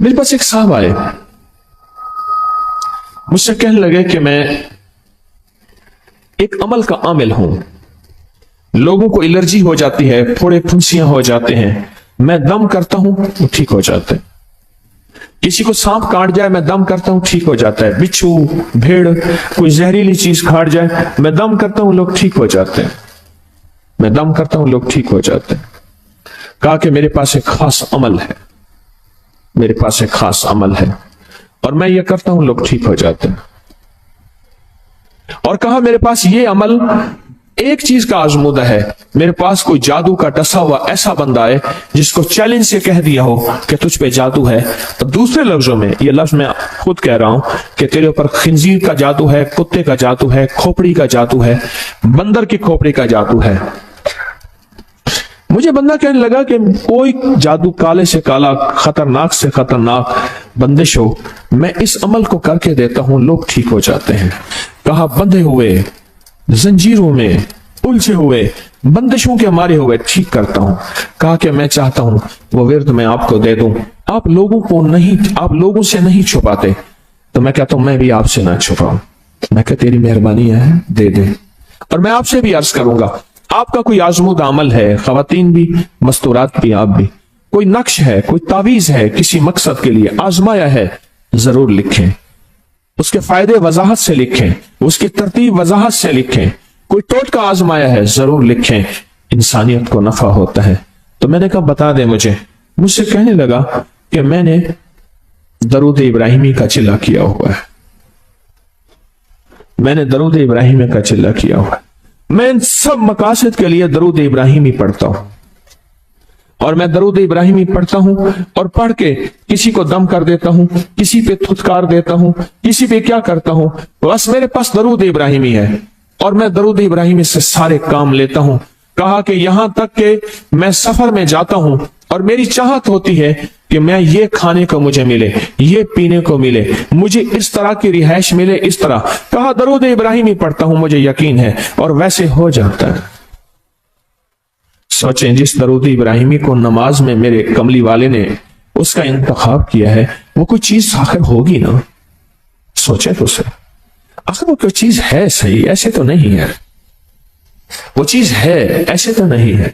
میرے پاس ایک صاحب آئے, مجھ سے کہنے لگے کہ میں ایک عمل کا عامل ہوں, لوگوں کو الرجی ہو جاتی ہے, پھوڑے پھنسیاں ہو جاتے ہیں, میں دم کرتا ہوں وہ ٹھیک ہو جاتے ہیں. کسی کو سانپ کاٹ جائے میں دم کرتا ہوں ٹھیک ہو جاتا ہے. بچھو, بھیڑ, کوئی زہریلی چیز کھاٹ جائے میں دم کرتا ہوں لوگ ٹھیک ہو جاتے ہیں, میں دم کرتا ہوں لوگ ٹھیک ہو جاتے ہیں. کہا کہ میرے پاس ایک خاص عمل ہے, میرے پاس ایک خاص عمل ہے اور میں یہ کرتا ہوں لوگ ٹھیک ہو جاتے ہیں. اور کہا میرے پاس یہ عمل ایک چیز کا آزمودہ ہے, میرے پاس کوئی جادو کا ڈسا ہوا ایسا بندہ ہے جس کو چیلنج سے کہہ دیا ہو کہ تجھ پہ جادو ہے, اور دوسرے لفظوں میں, یہ لفظ میں خود کہہ رہا ہوں کہ تیرے اوپر خنزیر کا جادو ہے, کتے کا جادو ہے, کھوپڑی کا جادو ہے, بندر کی کھوپڑی کا جادو ہے. مجھے بندہ کہنے لگا کہ کوئی جادو کالے سے کالا, خطرناک سے خطرناک بندش ہو, میں اس عمل کو کر کے دیتا ہوں لوگ ٹھیک ہو جاتے ہیں. کہا بندھے ہوئے, زنجیروں میں الجھے ہوئے, بندشوں کے مارے ہوئے ٹھیک کرتا ہوں. کہا کہ میں چاہتا ہوں وہ ورد میں آپ کو دے دوں, آپ لوگوں سے نہیں چھپاتے, تو میں کہتا ہوں میں بھی آپ سے نہ چھپاؤں. میں کہ تیری مہربانی ہے دے دے. اور میں آپ سے بھی عرض کروں گا, آپ کا کوئی آزمودہ عمل ہے, خواتین بھی مستورات بھی آپ بھی, کوئی نقش ہے, کوئی تعویذ ہے, کسی مقصد کے لیے آزمایا ہے, ضرور لکھیں, اس کے فائدے وضاحت سے لکھیں, اس کی ترتیب وضاحت سے لکھیں. کوئی ٹوٹکا آزمایا ہے ضرور لکھیں, انسانیت کو نفع ہوتا ہے. تو میں نے کہا بتا دے مجھ سے کہنے لگا کہ میں نے درود ابراہیمی کا چلہ کیا ہوا ہے, میں نے درود ابراہیمی کا چلہ کیا ہوا ہے, میں ان سب مقاصد کے لیے درود ابراہیمی پڑھتا ہوں, اور میں درود ابراہیمی پڑھتا ہوں اور پڑھ کے کسی کو دم کر دیتا ہوں, کسی پہ تھتکار دیتا ہوں, کسی پہ کیا کرتا ہوں, بس میرے پاس درود ابراہیمی ہے اور میں درود ابراہیمی سے سارے کام لیتا ہوں. کہا کہ یہاں تک کہ میں سفر میں جاتا ہوں اور میری چاہت ہوتی ہے کہ میں یہ کھانے کو مجھے ملے, یہ پینے کو ملے, مجھے اس طرح کی رہائش ملے, اس طرح. کہا درود ابراہیمی پڑھتا ہوں, مجھے یقین ہے, اور ویسے ہو جاتا ہے. سوچیں جس درود ابراہیمی کو نماز میں میرے کملی والے نے اس کا انتخاب کیا ہے, وہ کوئی چیز آخر ہوگی نا. سوچیں تو سے, آخر وہ کوئی چیز ہے صحیح, ایسے تو نہیں ہے, وہ چیز ہے ایسے تو نہیں ہے.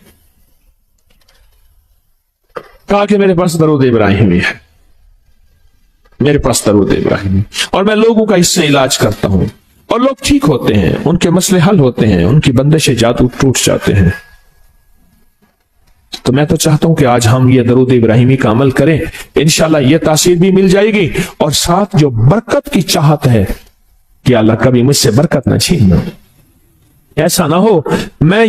کہا کہ میرے پاس درود ابراہیمی ہے, میرے پاس درود ابراہیمی, اور میں لوگوں کا اس سے علاج کرتا ہوں اور لوگ ٹھیک ہوتے ہیں, ان کے مسئلے حل ہوتے ہیں, ان کی بندش جادو ٹوٹ جاتے ہیں. تو میں تو چاہتا ہوں کہ آج ہم یہ درود ابراہیمی کا عمل کریں, انشاءاللہ یہ تاثیر بھی مل جائے گی, اور ساتھ جو برکت کی چاہت ہے کہ اللہ کبھی مجھ سے برکت نہ چھیننا, ایسا نہ ہو میں